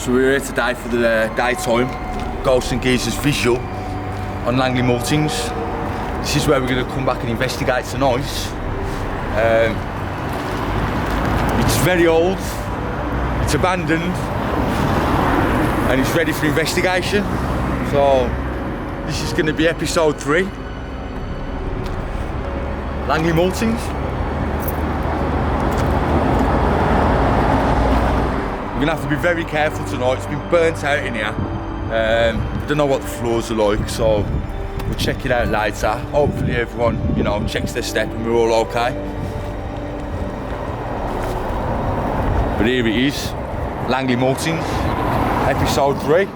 So we're here today for the daytime Ghosts and Geezers visual on Langley Maltings. This is where we're going to come back and investigate tonight. It's very old, it's abandoned, and it's ready for investigation. So this is going to be episode 3. Langley Maltings. We're going to have to be very careful tonight. It's been burnt out in here. Don't know what the floors are like, so we'll check it out later. Hopefully everyone, checks their step and we're all okay. But here it is, Langley Maltings, episode 3.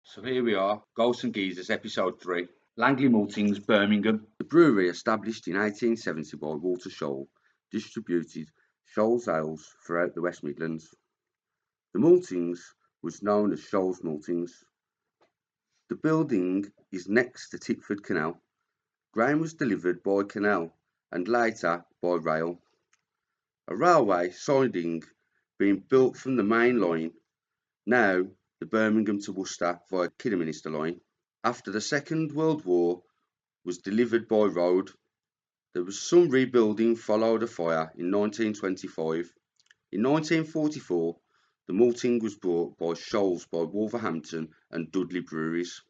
So here we are, Ghosts and Geezers, episode 3. Langley Maltings, Birmingham. The brewery, established in 1870 by Walter Scholl, distributed Scholl's ales throughout the West Midlands. The Maltings was known as Scholl's Maltings. The building is next to Tipford Canal. Grain was delivered by canal and later by rail. A railway siding being built from the main line, now the Birmingham to Worcester via Kidderminster line. After the Second World War was delivered by road. There was some rebuilding followed a fire in 1925. In 1944, the malting was brought by Scholl's by Wolverhampton and Dudley breweries.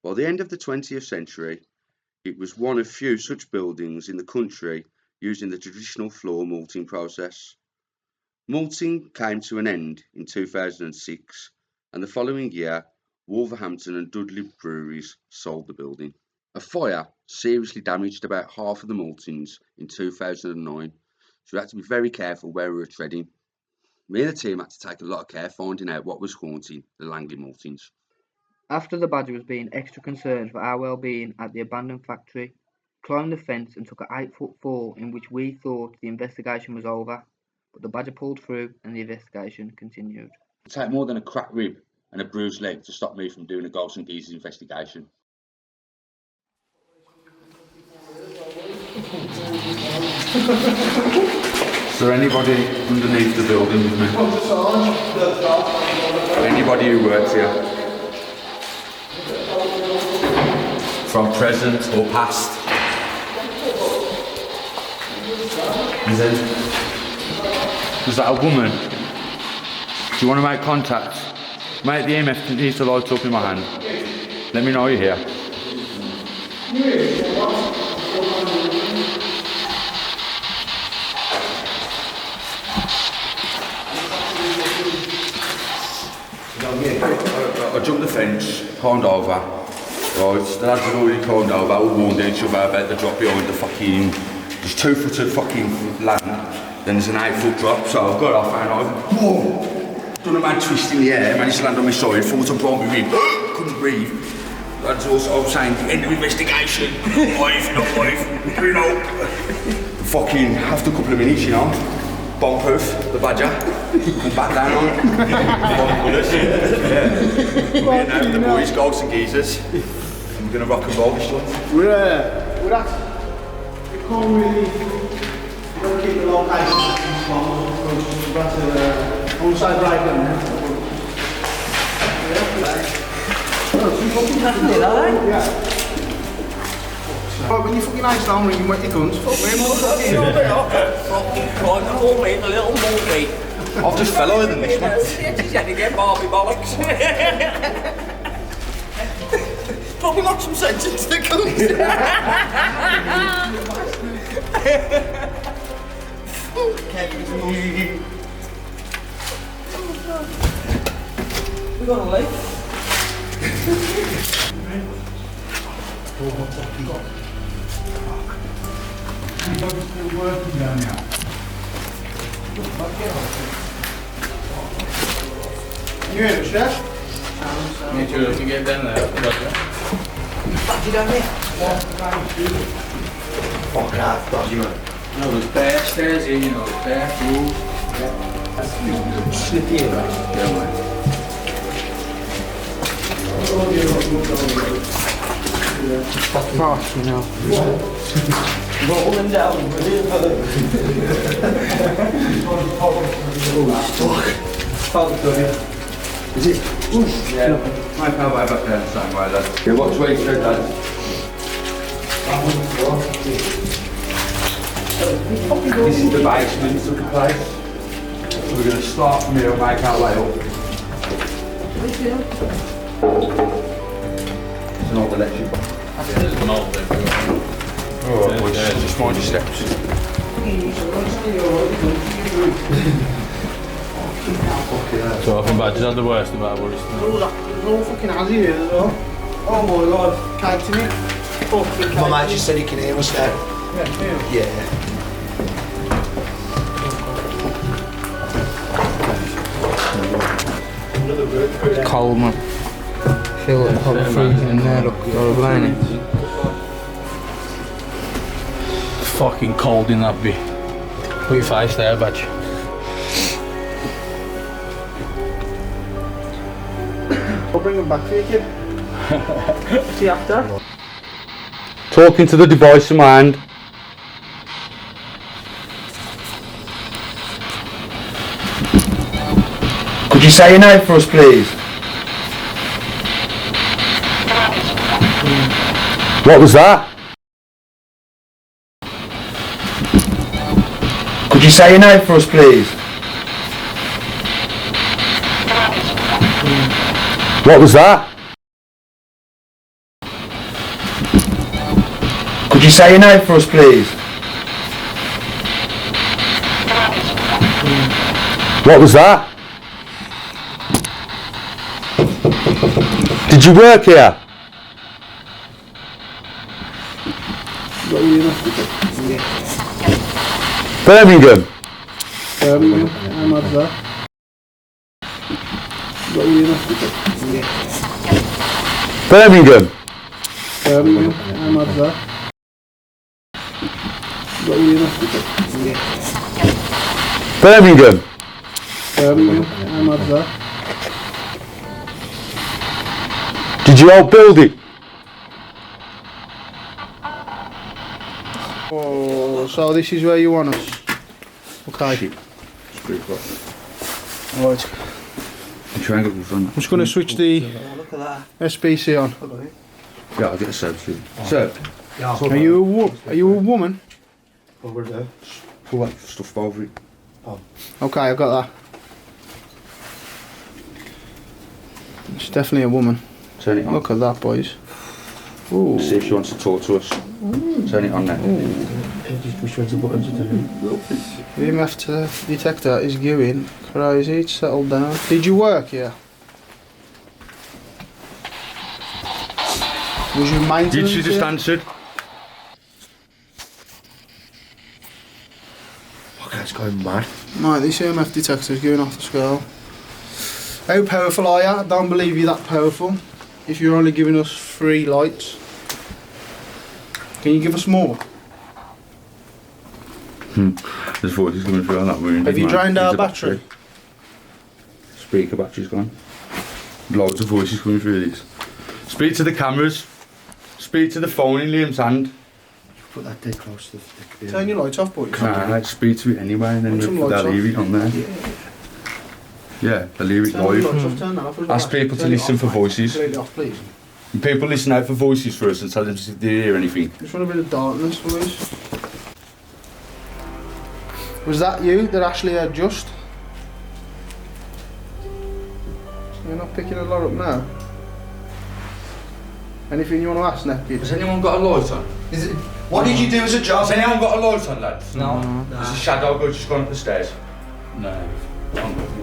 By the end of the 20th century, it was one of few such buildings in the country using the traditional floor malting process. Malting came to an end in 2006, and the following year, Wolverhampton and Dudley breweries sold the building. A fire seriously damaged about half of the maltings in 2009, so we had to be very careful where we were treading. Me and the team had to take a lot of care finding out what was haunting the Langley Maltings. After the badger was being extra concerned for our well-being at the abandoned factory, climbed the fence and took an 8-foot fall in which we thought the investigation was over, but the badger pulled through and the investigation continued. It took more than a cracked rib and a bruised leg to stop me from doing a Ghosts and Geezers investigation. Is there anybody underneath the building with me? Anybody who works here? From present or past? Is that a woman? Do you want to make contact? Mate, the EMF needs to light up in my hand. Let me know you're here. I jumped the fence, climbed over. Right, the lads had already climbed over, we warned each other about the drop behind the fucking... There's 2 foot of fucking land, then there's an 8-foot drop, so I've got off and I whoa! Done a mad twist in the air, managed to land on my side, thought I broke my rib, couldn't breathe. Lads also saying, end of investigation, not life, Fucking, after a couple of minutes, bomb-proof, the badger, and back down on. We're now the boys, Ghosts and Geezers, and we're going to rock and roll this one. We can't really keep the location but on the side right now. Yeah. Oh, when you fucking ice down when you wet your guns. I've just fell over than this, man. She's had to get Barbie bollocks. Probably got some sense into the guns. We got a lake. Anybody's still working down now? You hear it, Chef? Make sure you get down there. Fuck you down there. Fuck that, dodgy man. There's bare stairs here, bare food. Slip here, right? Yeah, man. Fast, Rolling down, brilliant. Fuck. Fuck, Is it? Yeah. My car way back there the same way, lad. Yeah, watch where you go, lad. This is the basement of the place. So we're going to start from here and make our way up. It's an old electric box. There's mold everywhere. Oh, well, just mind your steps. So I think badges are the worst about what it's There's all fucking Azzy here as well. Oh my god, can't see me. Fucking My mate just said he can hear us now. Yeah. Cold, man. Feel like I'm freezing in there, look. Got a blanket. fucking cold in that bit. Put your face there, badge. I'll bring him back for you, kid. See you after. Talking to the device in my hand. Could you say your name for us, please? What was that? Could you say your name for us, please? What was that? Could you say your name for us, please? What was that? Did you work here? Birmingham. I'm up there. Birmingham. I'm up there. Birmingham. I'm up there. Did you all build it? Oh, so this is where you want us. Okay. Right. I'm just going to switch the SPC on. Yeah, I'll get a Seb too. Seb, Are you a woman? pull that stuff over it. Okay, I've got that. It's definitely a woman. Turn it on. Look at that, boys. Ooh. See if she wants to talk to us. Turn it on now. EMF detector is going crazy. It's settled down. Did you work here? Was you maintenance? Did she just here? answered? Okay, it's going mad. Right, this EMF detector is going off the scale. How powerful are you? I don't believe you're that powerful. If you're only giving us 3 lights. Can you give us more? There's voices coming through on that wound. Have you drained our battery? Speaker battery's gone. Loads of voices coming through this. Speak to the cameras. Speak to the phone in Liam's hand. Put that dead close to the Turn your lights off, boys. Nah, speak to it anyway and then Put some lights they'll off. leave it on there. Yeah, they'll leave it Turn your live. lights off, turn that off as well. Ask people to Turn it listen off, for mate. voices. Turn it off, please. And people listen out for voices first and tell them if they hear anything. Just want a bit of darkness, boys. Was that you that Ashley had just? You're not picking a lot up now. Anything you want to ask, Nephew? Has anyone got a light on? Is it? What did you do as a job? Has anyone got a light on, lads? No. There's a shadow just gone up the stairs. No.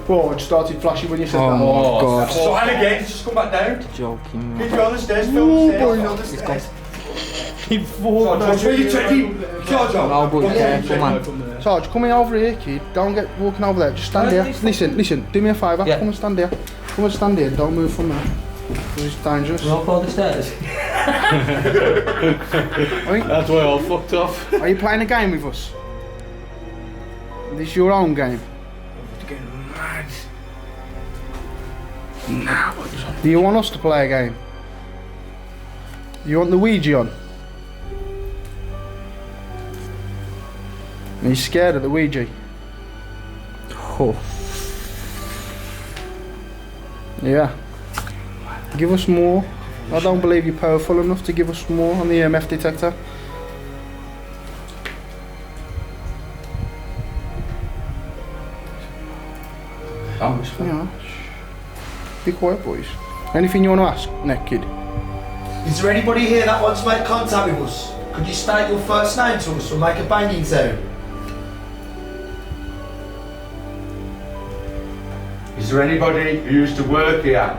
Whoa, it started flashing when you said that. Oh god. So and again, it's just come back down. Joking, Keep man. going on the stairs, film the stairs. on the stairs. Watch where you're treading. Charge on. Oh, boy, careful, man. Sarge, come over here, kid. Don't get walking over there. Just stand here. Listen. Do me a favour. Yeah. Come and stand here. Come and stand here. Don't move from there. Because it's dangerous. Roll for the stairs. That's why I all fucked off. Are you playing a game with us? This is your own game. Do you want us to play a game? Do you want the Ouija on? Are you scared of the Ouija? Oh. Yeah. Give us more. I don't believe you're powerful enough to give us more on the EMF detector. Yeah. Be quiet, boys. Anything you want to ask, Nick, kid? Is there anybody here that wants to make contact with us? Could you state your first name to us or make a banging sound? Is there anybody who used to work here?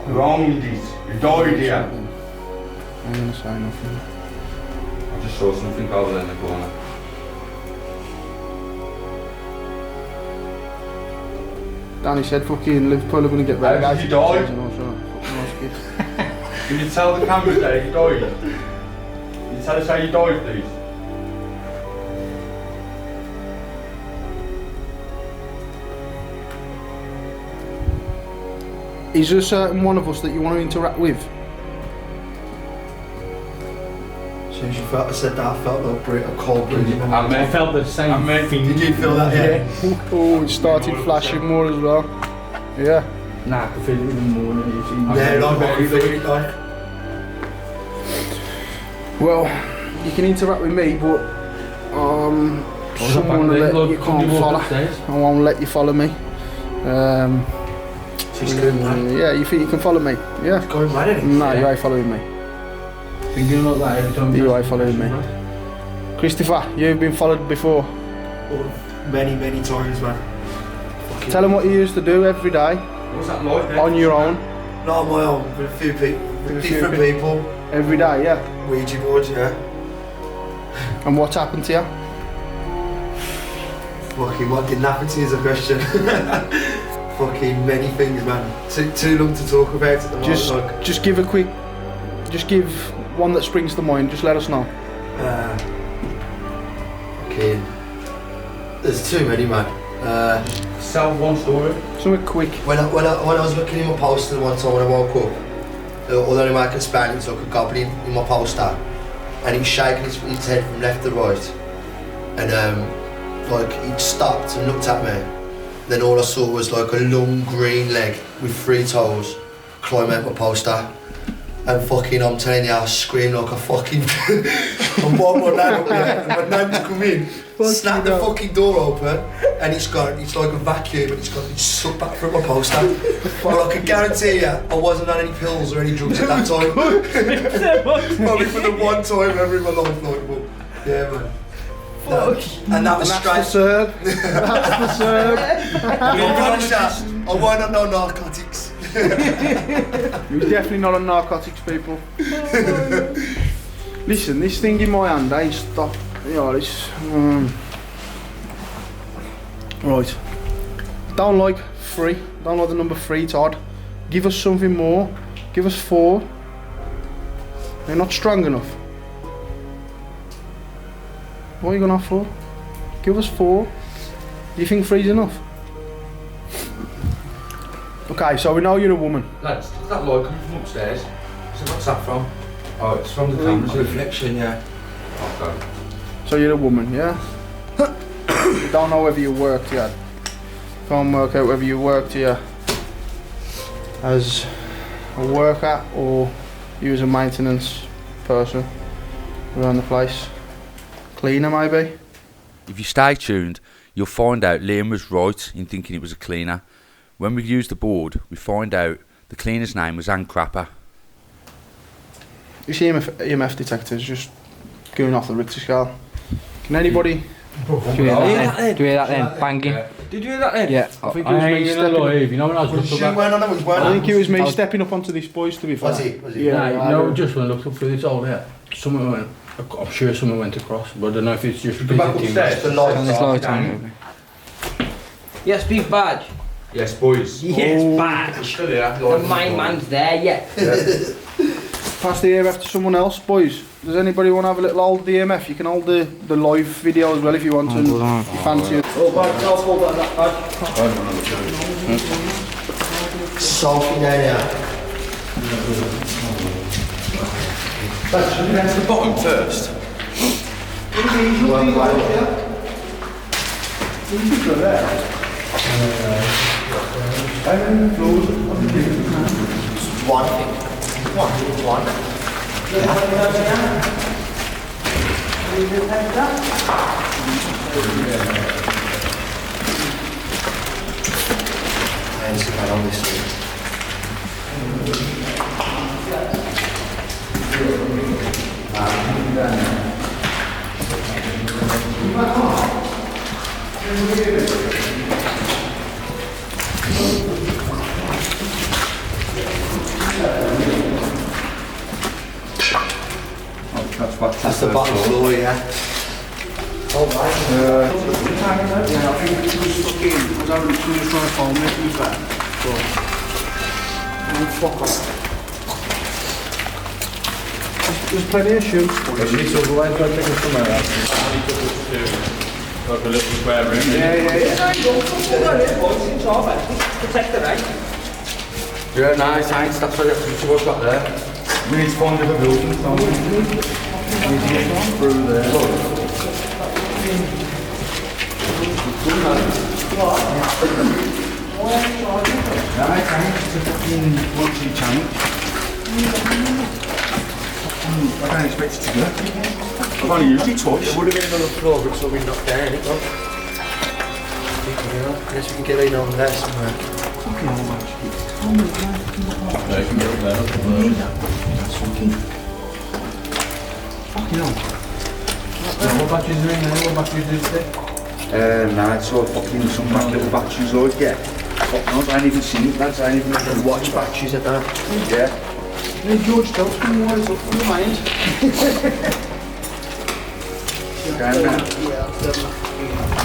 Who owned it? Who died here? I'm gonna say nothing. I just saw something over there in the corner. Danny said fucking Liverpool are gonna get rid How did he die? Can you tell the cameras there he died? Can you tell us how you died, please? Is there a certain one of us that you want to interact with? As soon as you felt I said that, I felt like a cold breeze in my I mind. I felt the same thing. Did you feel that? Yeah. Oh, it started flashing more as well. Yeah. Nah, I can feel it even more than you see. Yeah, like what you feel it like. Well, you can interact with me, but someone that you can't follow. I won't let you follow me. Yeah, you think you can follow me? Yeah. It's going mad, isn't it? No, you ain't following me. Thinking like that every time You ain't following me. Christopher, you've been followed before. Many, many times, man. Tell them what you used to do every day What's that like there? on your own. Not on my own, with a few people, with different people. Every day, yeah. Ouija boards, yeah. And what's happened to you? Fucking what didn't happen to you is a question. Fucking many things, man. Too long to talk about at the moment. Just give a quick, just give one that springs to mind. Just let us know. Fucking. There's too many, man. Sell one story. Something quick. When I was looking in my poster one time when I woke up, although I can span it's like a goblin in my poster, and he was shaking his head from left to right, and like he stopped and looked at me. Then all I saw was like a long green leg with 3 toes climb out my poster. And fucking, I'm telling you, I screamed like a fucking... and what my nan up there, and my nan to come in, snap the fucking door open, and it's like a vacuum, and it's sucked back through my poster. But I can guarantee you, I wasn't on any pills or any drugs at that time. Probably for the one time ever in my life, like, but yeah, man. No. And that was straight. That's the serve. I wasn't on no narcotics. He was definitely not on narcotics, people. Listen, this thing in my hand ain't stopped. Yeah, this. Right. Don't like 3. Don't like the number 3, Todd. Give us something more. Give us 4. They're not strong enough. What are you going off for? Give us 4. Do you think 3's enough? Okay, so we know you're a woman. Lads, is that light coming from upstairs? So what's that from? Oh, it's from the cameras. Reflection, yeah. Okay. So you're a woman, yeah? You don't know whether you worked yet. Can't work out whether you worked here as a worker or you as a maintenance person around the place. Cleaner, maybe? If you stay tuned, you'll find out Liam was right in thinking it was a cleaner. When we use the board, we find out the cleaner's name was Ann Crapper. You see EMF detectors just going off the Richter scale. Can anybody... Do you hear that then? Banging. Yeah. Did you hear that then? Yeah. I think it was me stepping up. You know when I was looking back. I think it was me stepping up onto this boys, to be fair. Was he? Yeah, Nah, no, just when I looked up through this hole here, someone went. I'm sure someone went across, but I don't know if it's just Back upstairs. The lights. Turn this light on. Yes, beef badge. Yes, boys. Yes, badge. Still here. The main man's there, yeah. Pass the EMF to someone else, boys. Does anybody want to have a little hold the EMF? You can hold the live video as well if you want to. If you fancy it. Sulking down here. Should we get to the bottom first? one thing. One. And it's about obviously. That's the bottom floor, yeah. Oh, right. Yeah, I think it was fucking, I was having someone trying to phone me, to be fair. But, no, fuck off. There's plenty of shoes. But you need to otherwise go take it somewhere else. Like a little square room. Yeah, nice, thanks. That's what we've got there. We need to find the building, don't we? We need to get through there. Nice, thanks. It's a fucking luxury change. I don't expect it to go. I've only used it twice. It would have been on the floor, but it's all been knocked down, it was. Unless we can get in on there somewhere. Fucking hell, man. No, you can get up there. That's fucking hell. What batteries are in there? What batteries did you say? Nah, it's all fucking some bad little batteries, Lord, yeah. Fuck knows, I ain't even seen it, lads. I ain't even And watch batteries at that. Yeah. Hey, George, don't spin your eyes up from your mind.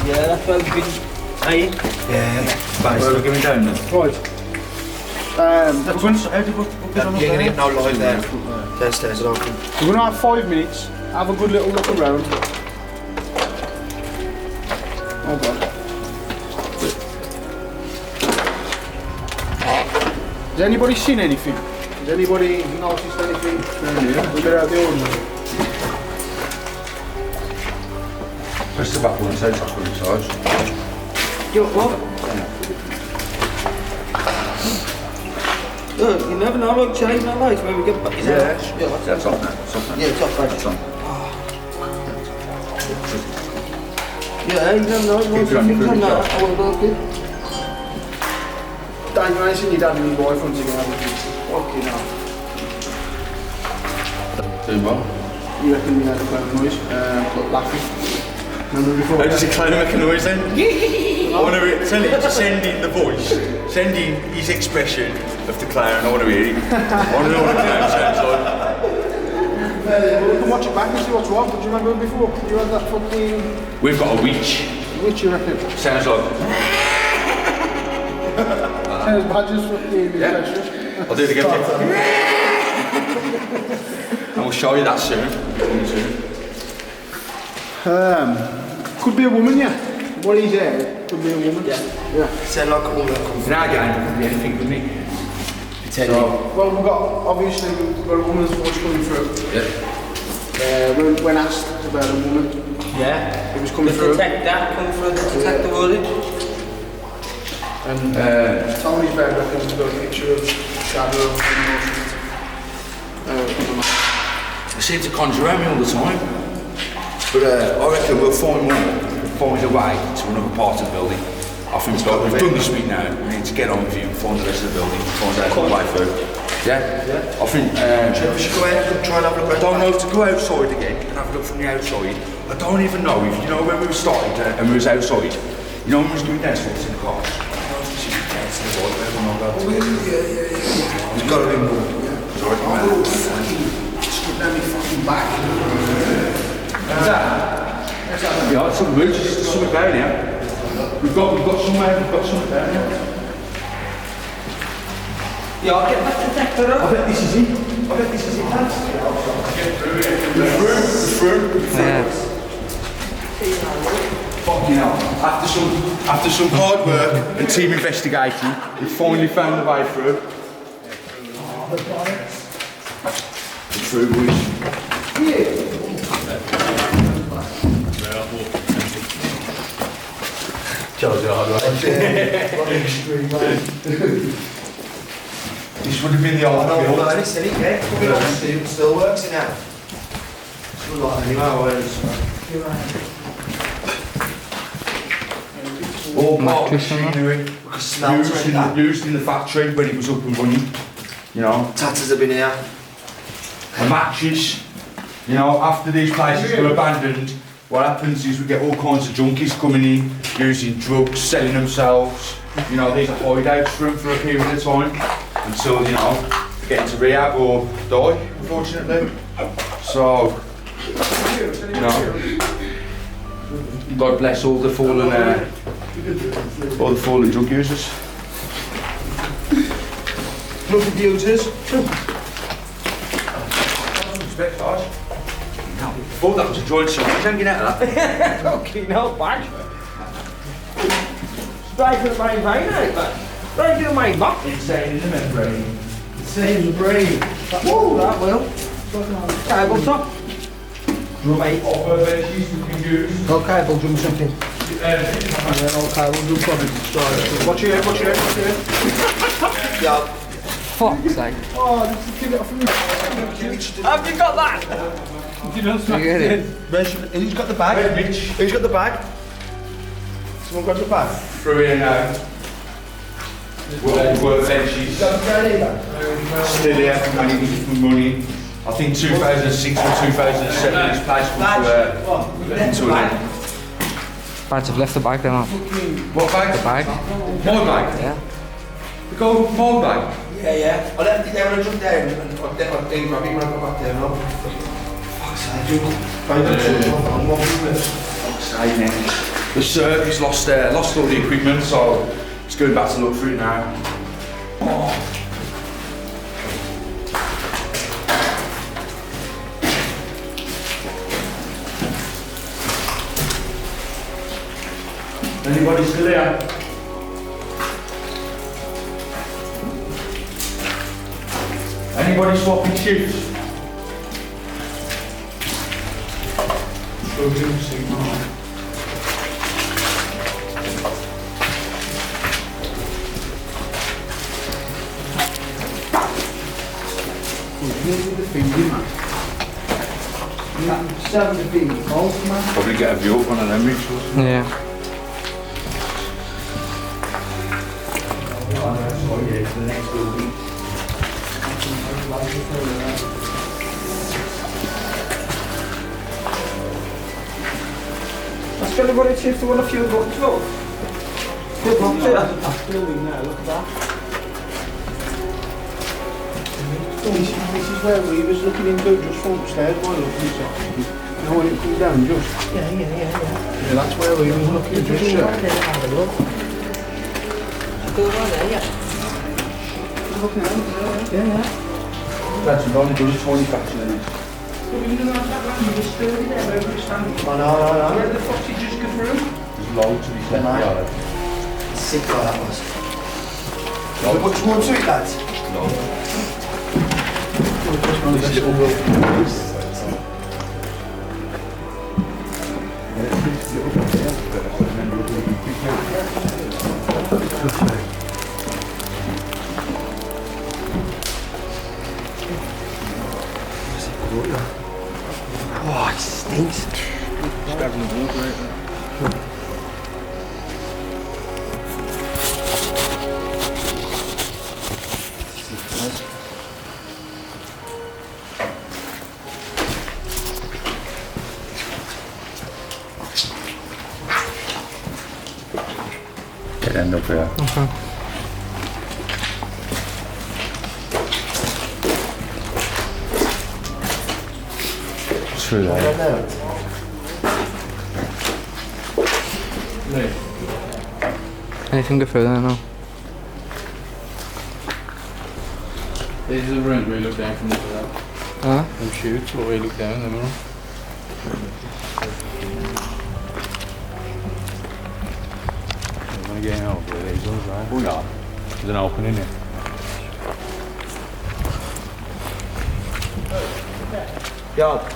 Yeah, that's what we've been saying. Yeah. We're going down then. Right. How do you put this on the You're going to get no light there. We're Downstairs, are open. going to have 5 minutes, have a good little look around. Oh God. Has anybody seen anything? Has anybody noticed anything? We get out the ordinary. Press the back one, so it's fully charged. You what? Look, you never know, like change that lights when we get back. That's on now. It's on now. Yeah, it's off, right? It's on. Yeah, you never know, once Keep it on, things keep on it that, on. I will go good. Dan, you ain't seen your dad and his boyfriend together. Fucking hell. Doing well. You reckon you had a clown noise? But laughing. Remember before? How does a clown make a noise then? I want to tell him to send in the voice, send in his expression of the clown. I want to hear it. I want to know what a clown sounds like. Well, we can watch it back and see what's wrong. But do you remember before? You had that fucking... We've got a witch. Which you reckon? Sounds like. Sounds badges fucking... Yeah. I'll do it again. And we'll show you that soon. Could be a woman, yeah. What he's there, could be a woman. Yeah. Sound like a woman that comes In our game, it could be anything with me. pretending. Well, we've got, obviously, we've got a woman's voice coming through. Yeah. When asked about a woman, Yeah. it was coming The through. detector, come through the detector, will it? And Tony's bed, I think, has got a picture of shadow of emotions. I don't know. I seem to conjure around me all the time. But I reckon we'll find a way to another part of the building. I think we've done this week now. We need to get on with you and find the rest of the building, find out the way through. Yeah? I think We should go out and try and have a look I don't around. know if to go outside again and have a look from the outside. I don't even know if, you know, when we started and we was outside, you know when we was doing dance walks in the cars? There's got to be more. Let me fucking back. Yeah, it's something good, just something down here. We've got something down here. Yeah, I'll get that detector up. I bet this is it, lads. The through. Fucking hell. After some hard work and team investigation, we finally found a way through. The through, boys. Charge it hard, right? This would have been the I old know, field. but listen, yeah, it still works in there. Still like All part of Mattress and that. machinery used in the factory when it was up and running. You know, Tatters have been here. and matches. You know, after these places were abandoned, what happens is we get all kinds of junkies coming in, using drugs, selling themselves. You know, these are hideouts for them for a period of time until, you know, get into rehab or die, unfortunately. So, you know, God bless all the fallen drug users. Drug abusers. Respect, guys. Thought that was a joint song. He's hanging out of that. Fucking hell, bag. Straight to the main vein, eh, man? Straight to the main box. Insane in the membrane. Same brain. Whoa, that will. Tabletop. Mate, offer benches we can use. No cable drum something. Yeah, no cable jump on it. Sorry. Watch your head, watch your head, watch your head. Yeah. Fuck's sake. Oh, this is kill it off me. Have you got that? You get it? Who's got the bag? Who's got the bag? Someone got the bag? Through here now. Work benches. Still here for money. I think 2006 or 2007 this place was into an end. Right, I've left the bag then. What bag? The bag. My bag? Yeah. The gold my bag? Yeah. I left it there when I jumped down and I didn't grab it when I got back there. No. Fuck's sake, The circus lost all the equipment, so it's going back to look through it now. Oh. Anybody still here? Anybody swapping shifts? Probably get a view up one of them rituals. Yeah. Oh, yeah, to the next building. That's got anybody shift to one of few buttons, look. Good luck to that. Building there, look at that. This is where we was looking into just from upstairs while looking inside. You know when it comes down just? Yeah. Yeah, that's where we was looking just Have a look. Go right there, yeah. looking at. Yeah. That's a long good tiny fraction in it. But you know that land was sturdy there where we were standing. I know. Where the fuck did you just go through? There's loads to be said. Yeah. Sick like that was. What's more to it, lads? This little Oh, it stinks. Get end up here. Through there. Anything go through there now? These are the rooms where you look down from the top. Huh? Them shoots, what we look down in the middle. I'm gonna get out of these ones, right? Oh yeah. There's an opening here. Yard.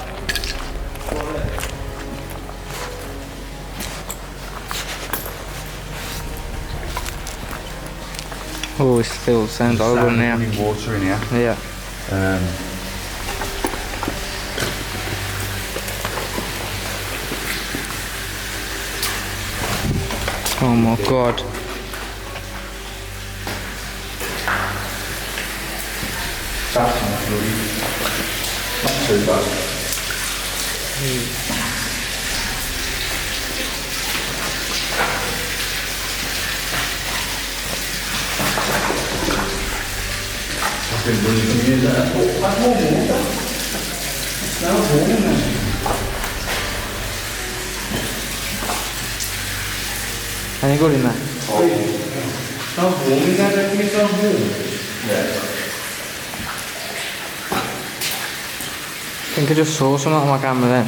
Oh, it still sounds horrible in here. Running water in here. Yeah. Oh my god. That's not really, not too bad. I've been running from here there. Oh, that's more water. It smells warm in there. Any good in there? It smells warm in there, don't you think it smells warm? Yeah. I think I just saw something on my camera then.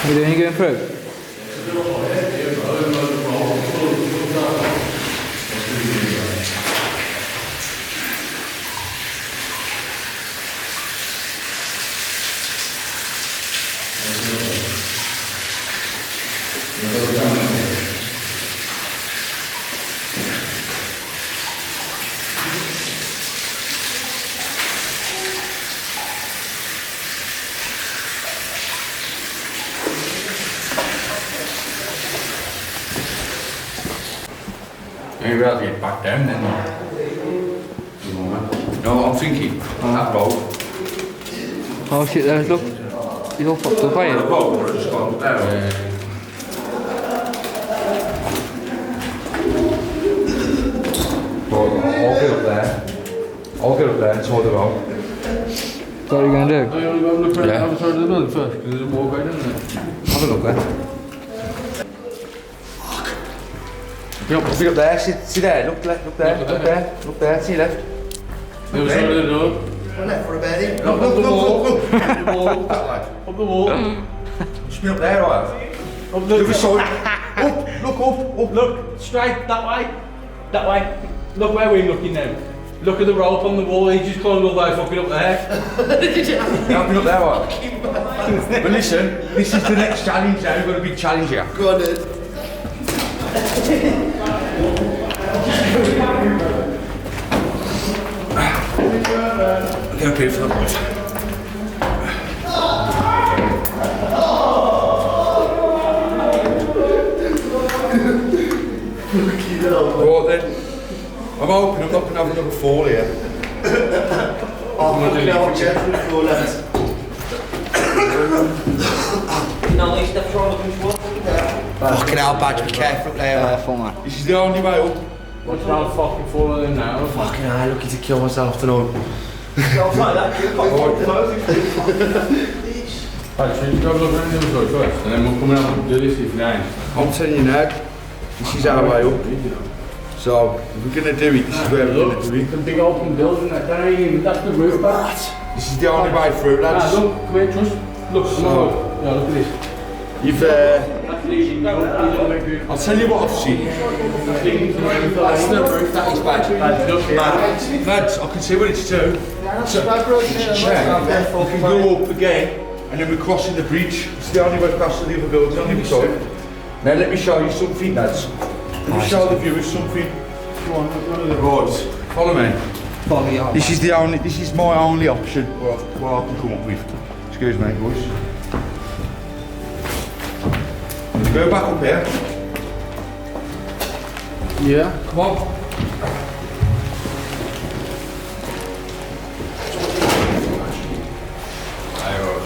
You doing? You going through? Maybe I'll get back down then. No, I'm thinking, that road. Oh shit, there's look. He's all fucked up, The ain't road would have just gone down. But I'll get up there. I'll get up there and tour the road. What are you going to do? You want to go look around Yeah. the other side of the building first, because there's a wall going in there. Have a look there. Look up there, see there, look there, look there, see left. The other side of the door. I left for a bed. Up the wall. Up the wall. Up the wall. Just be up there, right? Up the Look side. Up. Look, straight, that way. That way. Look where we're looking now. Look at the rope on the wall, he just climbed all the way fucking up there. I've been up there, right? But listen, this is the next challenge now, we've got a big challenge here. Go on then. Get up here for the boys. Right then, I'm hoping I'm not going to have another fall here. I'm looking out, Jeff, for the floor, lads. Fucking hell, Badge, be careful up there, man. Careful, man. This is the only way up. Watch down fucking fall in now. Fucking hell, looking to kill myself tonight. Actually, you go look around the other side first, and then we'll come out and do this if you ain't. I'm telling you now, this is our way up. So, if we're going to do it, this is where we're going to do It's a big open building that there ain't, that's the roof back. it. This is the only way through, lads. Look, come here, trust. Look, come on. Yeah, look at this. You've, That's leading. I'll tell you what I've seen. That's leading to the roof. That's the roof, that is bad. Lads, I can see what it's doing. So, we can go up again, and then we're crossing the bridge. It's the only way across to the other building on the other side. Now let me show you something, lads. Let me show the viewers something. Right, follow me. Follow you on. This is my only option what I can come up with. Excuse me, boys. Go back up here. Yeah. Come on.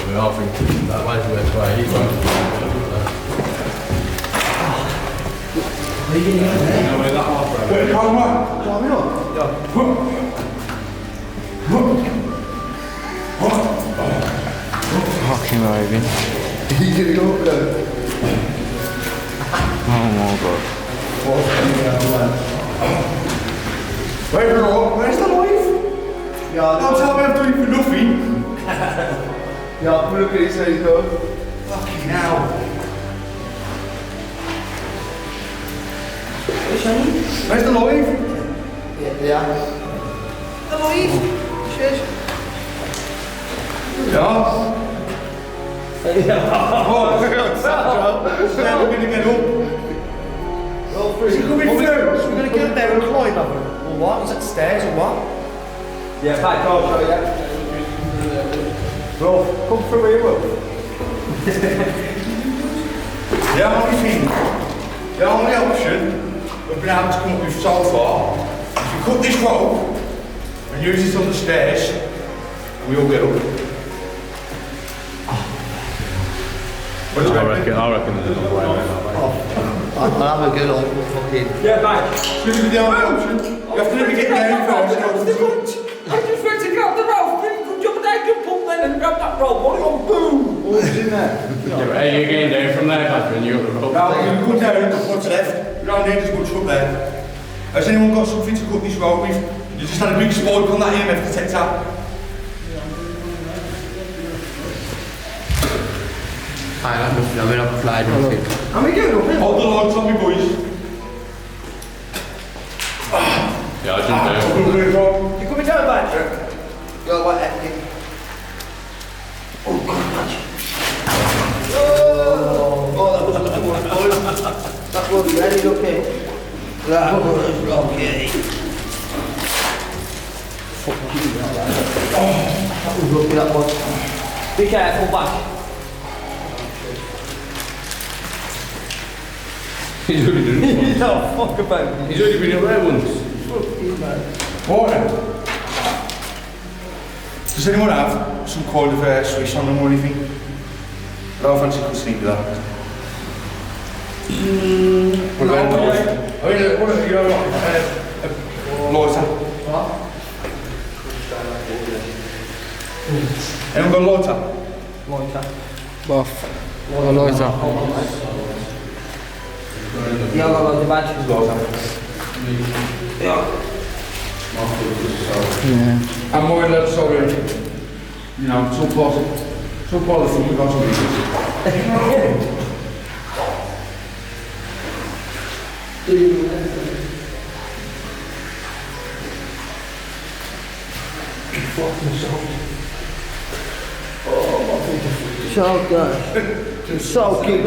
We all think that way to where he's going. Come on. fucking moving. He's gonna go up there. Oh my god. Where's the life? Yeah, Don't tell me I'm doing it for nothing. yeah, look at his head go. Fucking hell. Where's the life? Yeah. The light. Cheers. Yeah. Oh, we're gonna get up. Is he coming through? So we're gonna get up there and climb up. Or what? Is that stairs or what? Yeah, back door, show you. Bro, come through here, Will. The only thing, the only option we've been able to come up with so far is we cut this rope and use it on the stairs and we all get up. What do you reckon? I reckon there's another way around that way. I'll have a good old fucking... Yeah, back. This is the only option. You have to let me get down first. I just went to grab the rope, then jump down, jump up then and grab that rope. What on boom? What's in there? Yeah, but are you getting down from there, Catherine? You got the rope. Now you go down, what's left? You don't need as much up there. Has anyone got something to cut this rope with? You just had a big spike on that EMF detector. I got nothing, I'm not flying nothing. How many doing up here? Hold the lights on me, boys. Yeah, I jumped down. You coming down, back? Go what, epic. Oh, God, Oh, that was a good one, boys. That was ready, look here. That was okay. Fuck you, that was lucky, that was. Be careful, back. He's already done it. No, fuck about it. He's already been up there once. Morning. Does anyone have some kind of Swiss on them or anything? I don't fancy could sneak with that. What about a knife? I mean, what have you got? A lighter? What? Anyone got a lighter? Lighter. Buff. What a lighter. Yeah, I got the badge. Yeah. Yeah. I'm more or less sorry. You know, some part of the thing we got to So good. So good.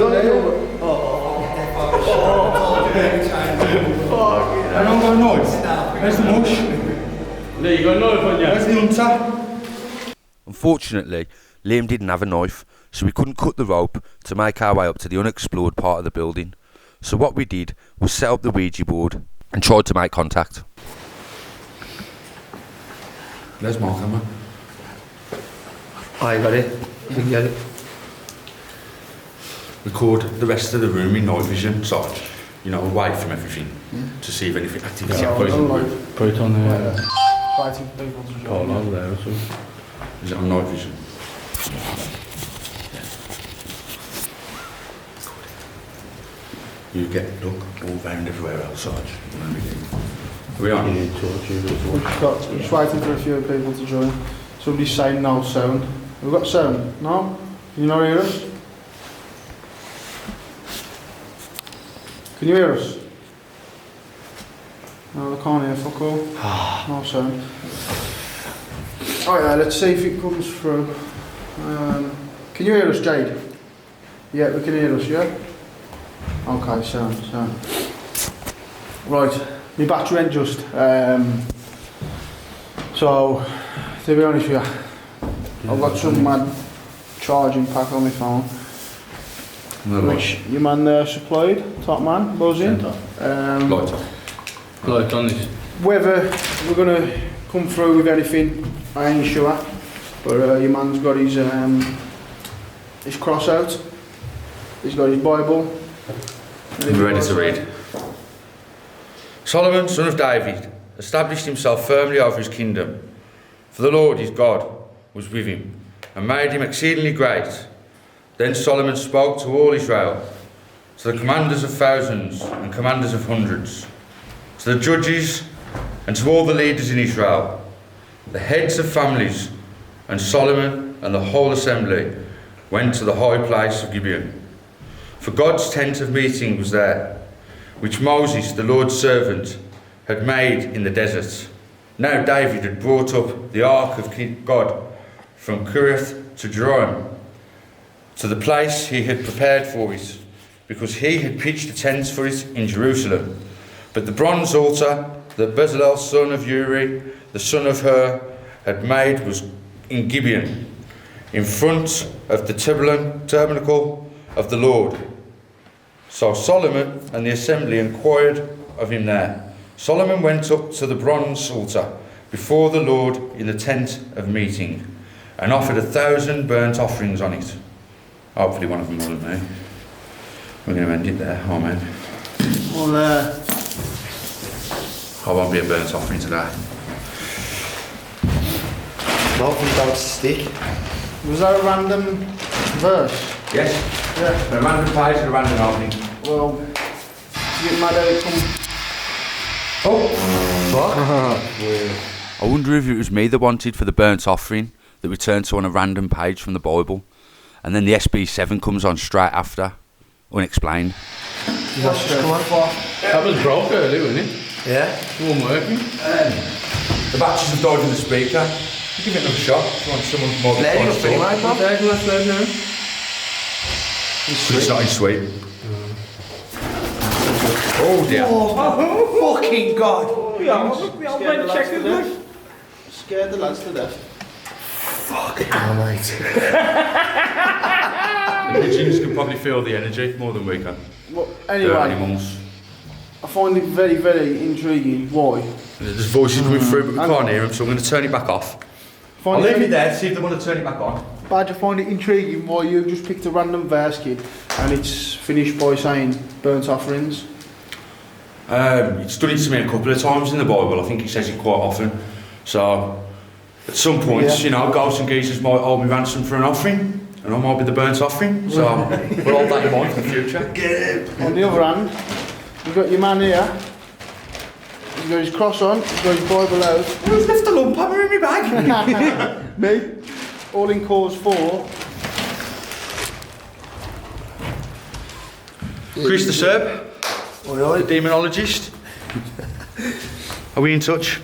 I don't got a knife. Where's the mush? No, you got a knife on you. Where's the hunter? Unfortunately, Liam didn't have a knife, so we couldn't cut the rope to make our way up to the unexplored part of the building. So what we did was set up the Ouija board and tried to make contact. There's my camera. I got it. You can get it. Record the rest of the room in night vision, so away from everything to see if anything activity happens in the room. Put it on the Fighting for people to join. pole over there or something. Is it on night vision? You get look all round everywhere outside. Are we on? We're just waiting for a few people to join. Somebody's saying no sound. We've got sound? No? Can you not hear us? Can you hear us? No, they can't hear fuck all. No sound. Oh yeah, let's see if it comes through. Can you hear us, Jade? Yeah, we can hear us, yeah? Okay, sound. Right, my battery ain't just. So, to be honest with you, I've got some mad charging pack on my phone. Which your man there supplied, top man, buzzing. Light on this. Whether we're going to come through with anything, I ain't sure. But your man's got his cross out, he's got his Bible. I'm ready to read. Solomon, son of David, established himself firmly over his kingdom. For the Lord his God was with him, and made him exceedingly great. Then Solomon spoke to all Israel, to the commanders of thousands and commanders of hundreds, to the judges and to all the leaders in Israel, the heads of families, and Solomon and the whole assembly went to the high place of Gibeon. For God's tent of meeting was there, which Moses, the Lord's servant, had made in the desert. Now David had brought up the ark of God from Kiriath to Jerusalem, to the place he had prepared for it, because he had pitched the tents for it in Jerusalem. But the bronze altar that Bezalel, son of Uri, the son of Hur, had made was in Gibeon, in front of the tabernacle of the Lord. So Solomon and the assembly inquired of him there. Solomon went up to the bronze altar before the Lord in the tent of meeting, and offered 1,000 burnt offerings on it. Hopefully one of them wasn't me. We're going to end it there. Amen. Well, I won't be a burnt offering today. Nothing about to stick. was that a random verse? Yes? Yeah. A random page and a random opening. Well, you get mad at it come. I wonder if it was me that wanted for the burnt offering that we turned to on a random page from the Bible, and then the SB7 comes on straight after, unexplained. That was broke earlier, wasn't it? Yeah. It wasn't working. The batteries have died in the speaker. Give it another shot if you want someone more. Let it go, right, Bob? It's not in sweet. Oh dear. Oh, fucking God. Scared the lads to death. Fucking hell, mate. The pigeons can probably feel the energy more than we can. Well, They're anyway, animals. I find it very, very intriguing. Why? There's voices coming through, but we can't hear them, so I'm going to turn it back off. I'll leave it there, see if they want to turn it back on. Badge, I find it intriguing why you just picked a random verse, kid, and it's finished by saying burnt offerings. It's done it to me a couple of times in the Bible. I think he says it quite often. So, at some point, you know, ghosts and geezers might hold me ransom for an offering, and I might be the burnt offering. So, we'll hold that in mind for the future. Get it. On the other hand, you've got your man here. He's got his cross on. He's got his Bible out. Who's left a lump hammer in my bag? Me. All in cause for. Chris the Serb, Oi, the demonologist. Are we in touch?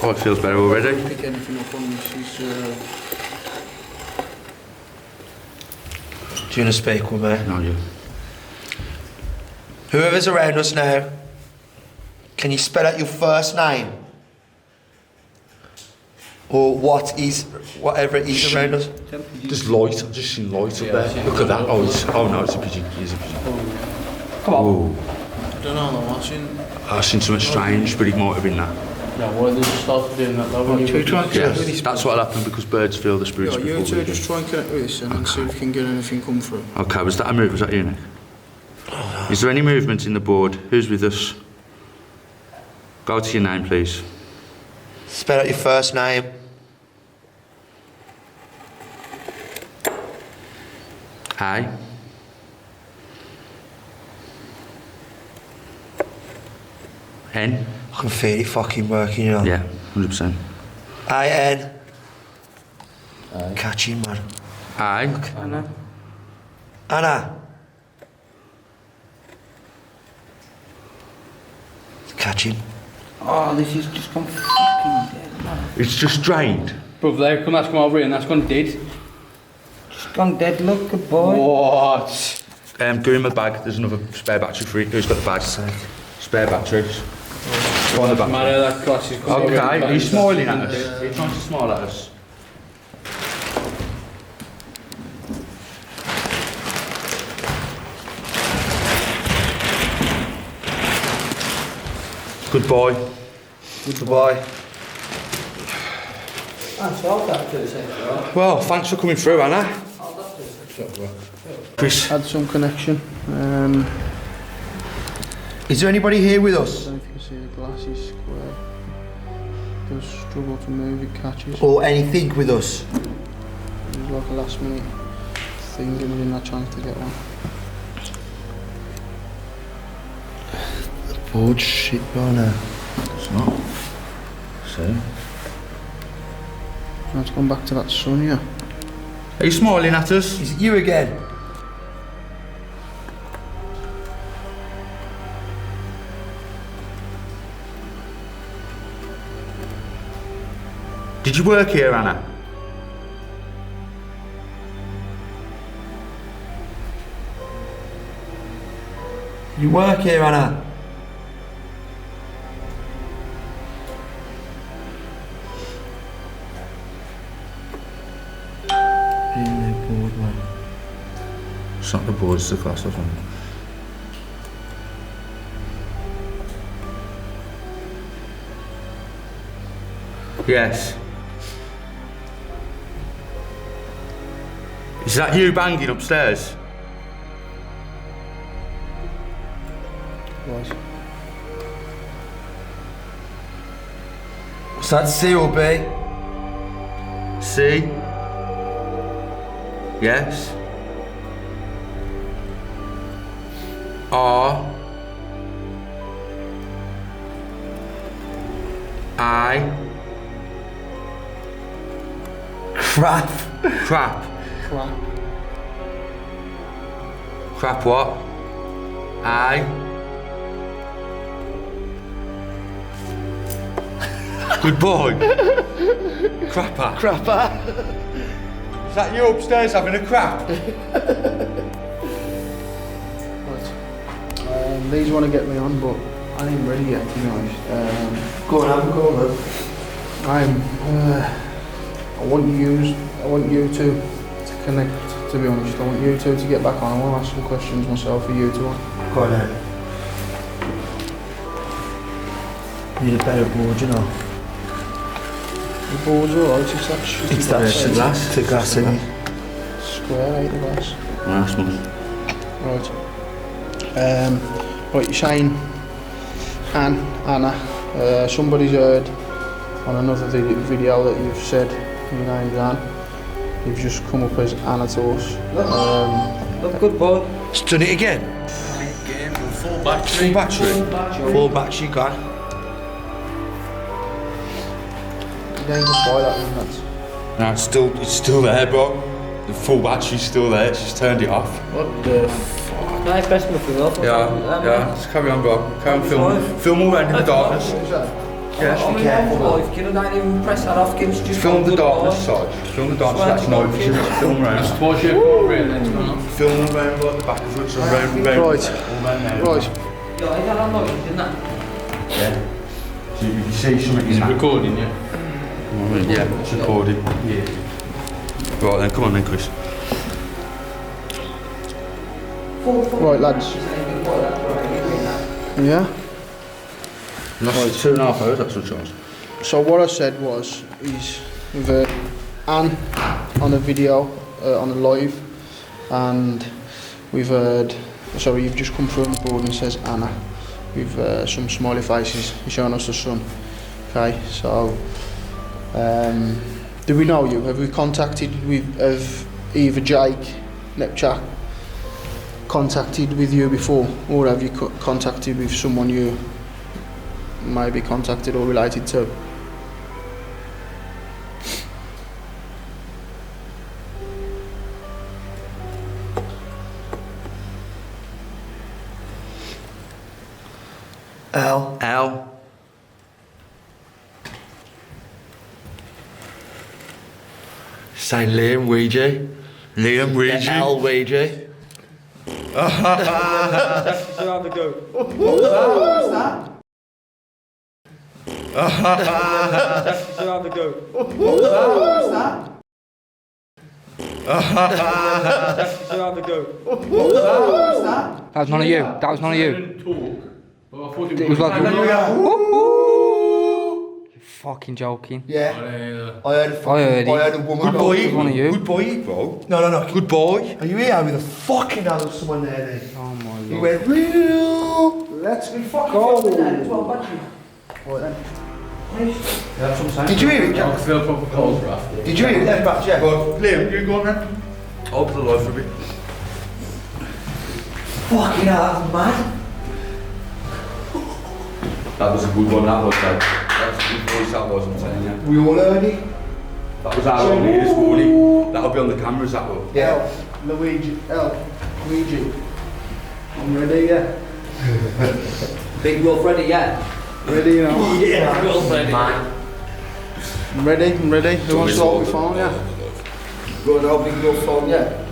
Oh, it feels better already. Pick anything up on this. Do you want to speak with me? No, you. Whoever's around us now, can you spell out your first name? Or whatever it is around us? There's light, I've just seen light up there. Look at that. Oh, no, it's a pigeon. It is a pigeon. Come on. Oh, I don't know, I'm watching. I've seen something strange, but it might have been that. Yeah, why they just started doing that though? When you Try and connect with this. Yes, that's what'll happen because birds feel the spirits Yeah, you before two we do. just try and connect with this and then see if we can get anything come through. Okay, was that a move? Was that you, Nick? Is there any movement in the board? Who's with us? Go to your name, please. Spell out your first name. Hi. Hen? I can feel it fucking working, you know. Yeah, 100%. I-N. Catch him, man. Hi. Anna. Catch him. Oh, this is just gone fucking dead, man. It's just drained. Bro, that's come over here and that's gone dead. Just gone dead, look, good boy. What? Go in my bag. There's another spare battery for you. Who's got the bag? Spare batteries. Go on the back. Mario, that class is coming over here. Okay, he's smiling at us. He's trying to smile at us. Goodbye. Goodbye. Well, thanks for coming through, Anna. Chris. Had some connection. Is there anybody here with I us? don't know if you can see the glasses square. does struggle to move, it catches. Or anything with us. It was like a last minute thing and we didn't have a chance to get one. The board's shit, Barner. It's not. See? Let's go back to that sun, yeah. Are you smiling at us? Is it you again? Did you work here, Anna? You work here, Anna? It's not the board, it's the class, I think. Yes. Is that you banging upstairs? Was. What's that, C or B? C? Yes. R? I? Crap. Crap. Crap. Crap what? I? Good boy. Crapper. Crapper. Is that you upstairs having a crap? Right. These want to get me on, but I ain't ready yet, to be honest. Go on, have a go, man. I want you two to connect, to be honest. I want you two to get back on. I want to ask some questions myself for you two. Go on then. Need a better board, you know. The board's alright, it's that shitty It's that shit glass. It's a glass, isn't it? square, ain't the glass. Nice one. Right. Right, you're saying Anna. Somebody's heard on another video that you've said your name's Anne. You've just come up as Anna to us. Good boy. It's done it again. Full battery. Full battery. Full battery gone. You ain't just buy that, isn't it? No, it's still there, bro. The full battery's still there, she's turned it off. What the fuck? No, it's best nothing off. Yeah, just carry on, bro. Carry on filming. Film all around in the darkness. Yeah, be careful. If you don't even press that off, kids, just film the darkness side. Film the darkness, that's no vision. Film around. What's your corporate then? Film around like the back of it, so round. Right. All round there. Right. Yeah, I don't know, didn't that? Yeah. So you can see something Is in it that. recording, yeah? Yeah, it's recorded. Yeah. Right then, come on then, Chris. Right, lads. Yeah? That's 2.5 hours, that's a chance. So what I said was, is with Anne on a video, on a live, and we've heard, sorry, you've just come through on the board and it says Anna, with some smiley faces, you're showing us the sun. Okay, so, do we know you? Have we contacted with, have either Jake, Nepchak, contacted with you before, or have you contacted with someone you might be contacted or related to? L. Say Liam Ouija. Liam Ouija. L Ouija. That's have a go. What's that? That's have a go. What's that? That's have a go. What's that? That was none of you. That was none of you. Didn't talk, but I thought It was like, Hallelujah. you're fucking joking. Yeah. Yeah. I heard a woman. Good boy. It was one of you. Good boy, bro. No. Good boy. Are you here with a fucking hell of someone there then? Oh my He lord. went real. Let's Fucking go. filming that as well, battery. Right then. That's what I'm saying. Did you hear it, I Jack? can feel proper cold for after. Did you hear it then, back, yeah? But Liam, you go on then. Open the light for a bit. Fucking hell, that's mad. That was a good one, that was like. That's a good voice, that was, I'm telling you. We all heard it? That was our own ears, morning. That'll be on the cameras, that will. Yeah. Luigi. I'm ready, yeah. Big Wolf ready yet? Ready now. Yeah, Big Wolf ready. I'm ready. Who wants to hold my phone, yeah? Go and open your phone, yeah?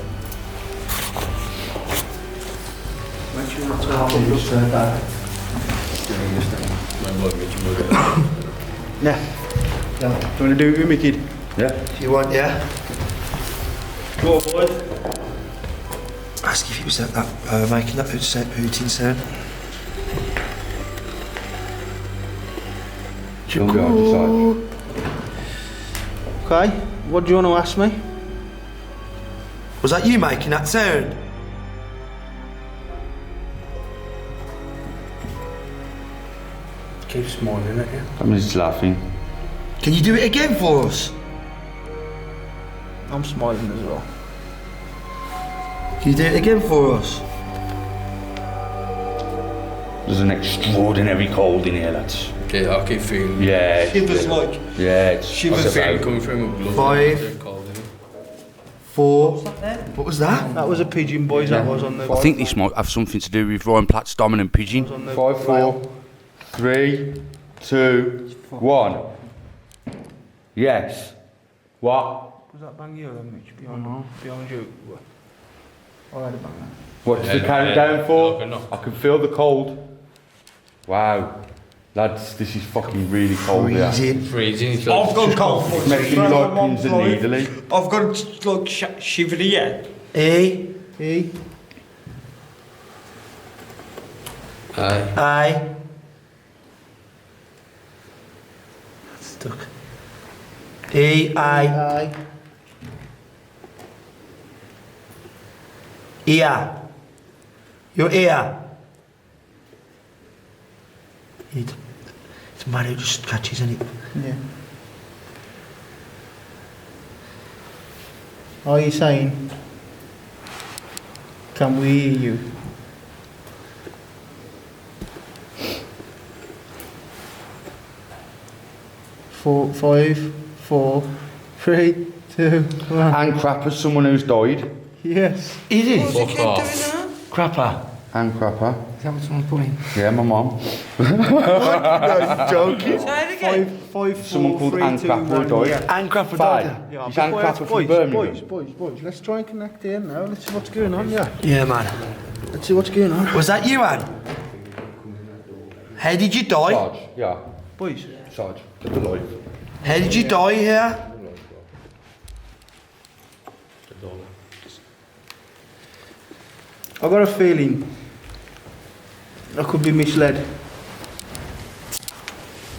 Make sure not to hold your phone down. Yeah. Do you want to do it with me, kid? Yeah. If you want, yeah? Go on, boys. Ask if it was making that hooting sound. She'll be on the side. Okay, what do you want to ask me? Was that you making that sound? Keep smiling at you. I'm just laughing. Can you do it again for us? I'm smiling as well. Can you do it again for us? There's an extraordinary cold in here, lads. Yeah, I keep feeling. Yeah. Shivers like. Yeah, it's. Shivers feeling coming through my blood. 5, 4. What was that? That was a pigeon, boys. That was on the. I think this might have something to do with Ryan Platt's dominant pigeon. 5, 4, 3, 2, 1. Yes. What? Was that bang you then, Mitch? Behind you. I had a bang. What's the countdown for? I can feel the cold. Wow. Lads, this is fucking really cold here. Freezing. It's I've got cold. It's making me like pins and needly. I've got like shivery yet. E. Aye. I. Stuck. I. Ear. Your ear. It's mad, it just catches, isn't it? Yeah. Are you saying, can we hear you? Four, 5, 4, 3, 2, 1. And crapper, someone who's died. Yes. Is it? Fuck off. Crapper. And crapper. Is that what someone's putting? Yeah, my mum. No, joking. Say it again. 5, 4, Someone called 3, Anne 2, Crapper 1. died. Yeah. And crapper Fine. died. Yeah, Is Anne Crapper from Birmingham? boys, let's try and connect here now. Let's see what's going on, yeah. Yeah, man. Let's see what's going on. Was that you, Anne? How did you die? Sarge, yeah. Boys, Sarge, get the light. How did you die here? I've got a feeling I could be misled.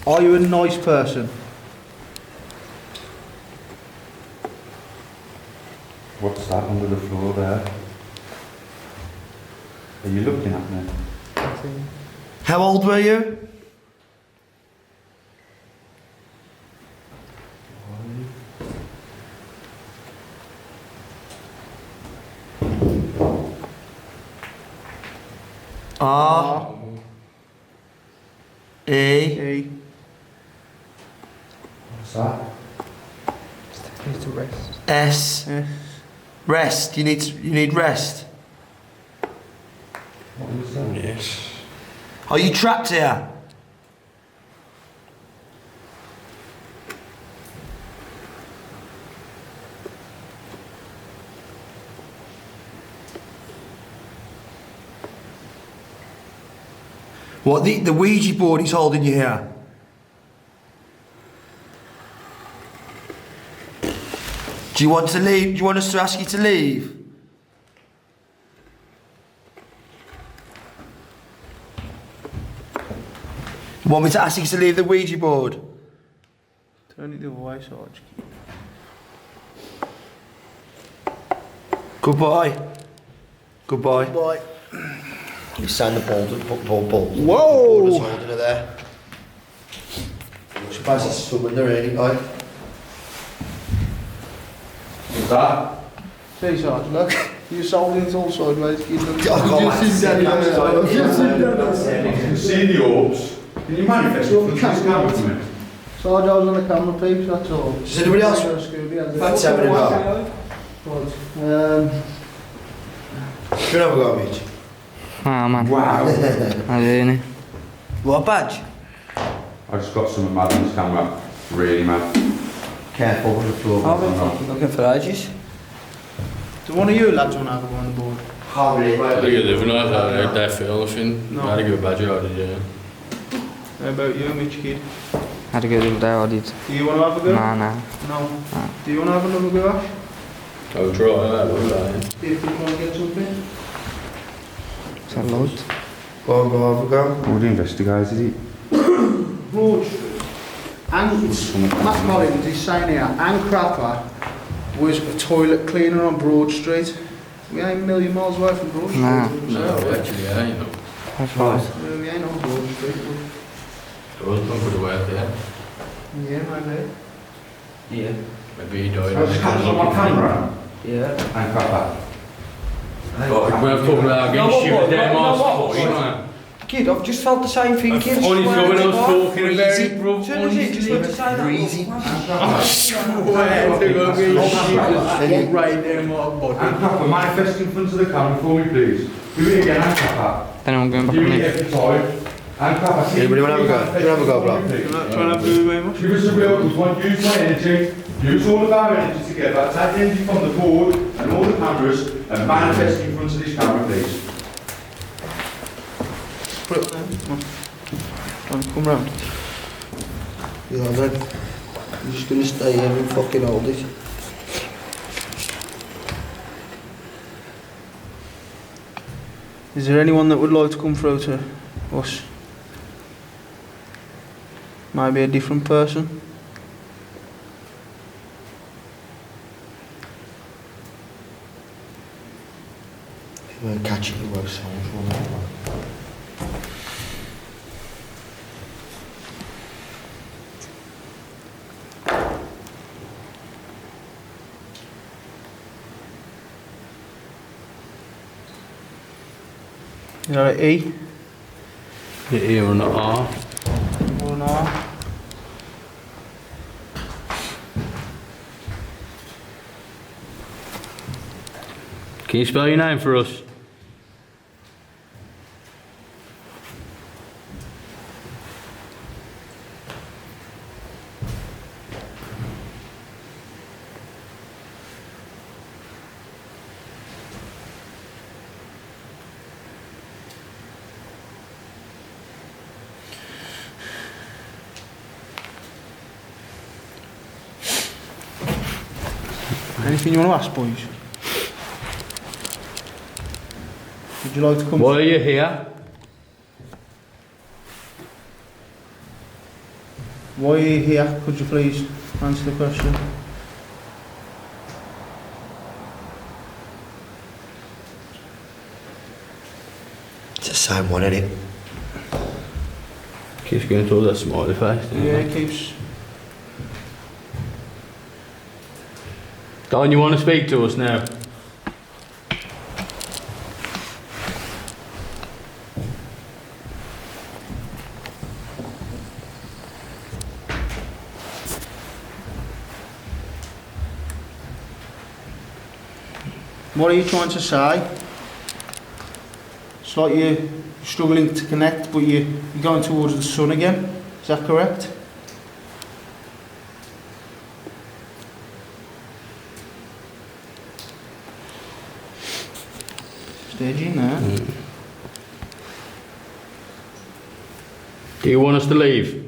Are you a nice person? What's that under the floor there? Are you looking at me? How old were you? R. E. Hey. What's that? Need to rest. S. Yes. Rest. You need rest. What is that? Yes. Are you trapped here? What, the Ouija board is holding you here? Do you want to leave? Do you want us to ask you to leave? You want me to ask you to leave the Ouija board? Turn it the other way, Sarge. Goodbye. Goodbye. Goodbye. You signed the ball. Whoa! Holding her there. Basically swimming there, ain't it, like? What's that? See, Sarge, look. You sold it all sideways, kid. Look. I can't You've seen Daddy on the side. You've seen Daddy on the side. You can see the orbs. Can you manifest what the camera for me? Sarge, I was on the camera, peeps, that's all. Does anybody else? That's having a go. Um, Do you have a go, Mitch? Ah, man. Wow. I really. What badge? I just got some mad on this camera. Really mad. Careful with the floor. I've been fucking looking for ages. do one of you lads want to have a go on the board? Can't really, I think mate. you're living like that, they feel nothing. No. I had to give a badge out, did you? How about you, Mitch, kid? Had to go the other day, I did. Do you want to have a go? Nah. No. Nah. Do you want to have another go, Ash? I'll try that, what's that? See if we can get something. Is that loads? Go on, go, have a go. Who the investigated it? Broad Street. Matt Collins is saying here, Ann Crapper was a toilet cleaner on Broad Street. We ain't a million miles away from Broad Street. Nah. No, actually, yeah, you know. That's right. We ain't on Broad Street. There was one for the work there. Yeah, maybe. Yeah. Maybe he died. I just catch on my camera. Yeah. And crap that. But when I'm talking about getting shit with them arse, you know. Kid, I've just felt the same thing, kid. Honestly, when I was talking about it, bro, Just went to say that. Breezy. I swear to God, shit right there in my body. And crap, manifest in front of the camera for me, please. Do it again, and crap. Then I'm going back Do on it it. every time. And crap, Anybody want to have a go? Do you want to have a go, bro? Trying to have a go very much. Give us a real good one, use my energy, use all of our energy together, take the energy from the board and all the cameras and manifest in front of this camera, please. Put it on there. Come round. You know, man. I'm just going to stay here and fucking hold it. Is there anyone that would like to come through to us? Maybe a different person? You weren't catching the worst songs from that one. Is that an E? The E and the R. Or an R? Can you spell your name for us? Anything you want to ask, boys? Would you like to come? Why are you here? Why are you here? Could you please answer the question? It's the same one, isn't it? Keeps going towards that smiley face. Yeah, it keeps. Don, you want to speak to us now? What are you trying to say? It's like you're struggling to connect, but you're going towards the sun again. Is that correct? Staging there. Do you want us to leave?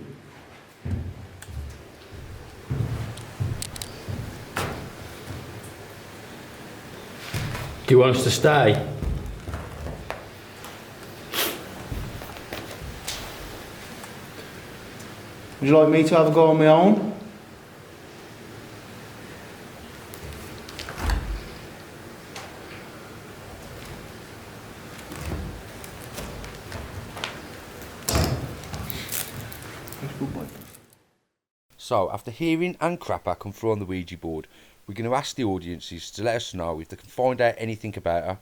Do you want us to stay? Would you like me to have a go on my own? So, after hearing Ann Crapper come through on the Ouija board, we're going to ask the audiences to let us know if they can find out anything about her.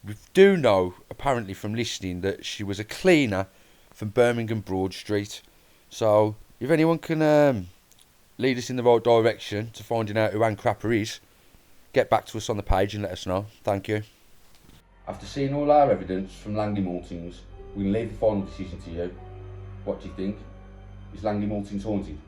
We do know, apparently from listening, that she was a cleaner from Birmingham Broad Street. So, if anyone can lead us in the right direction to finding out who Ann Crapper is, get back to us on the page and let us know. Thank you. After seeing all our evidence from Langley Maltings, we can leave the final decision to you. What do you think? Is Langley Maltings haunted?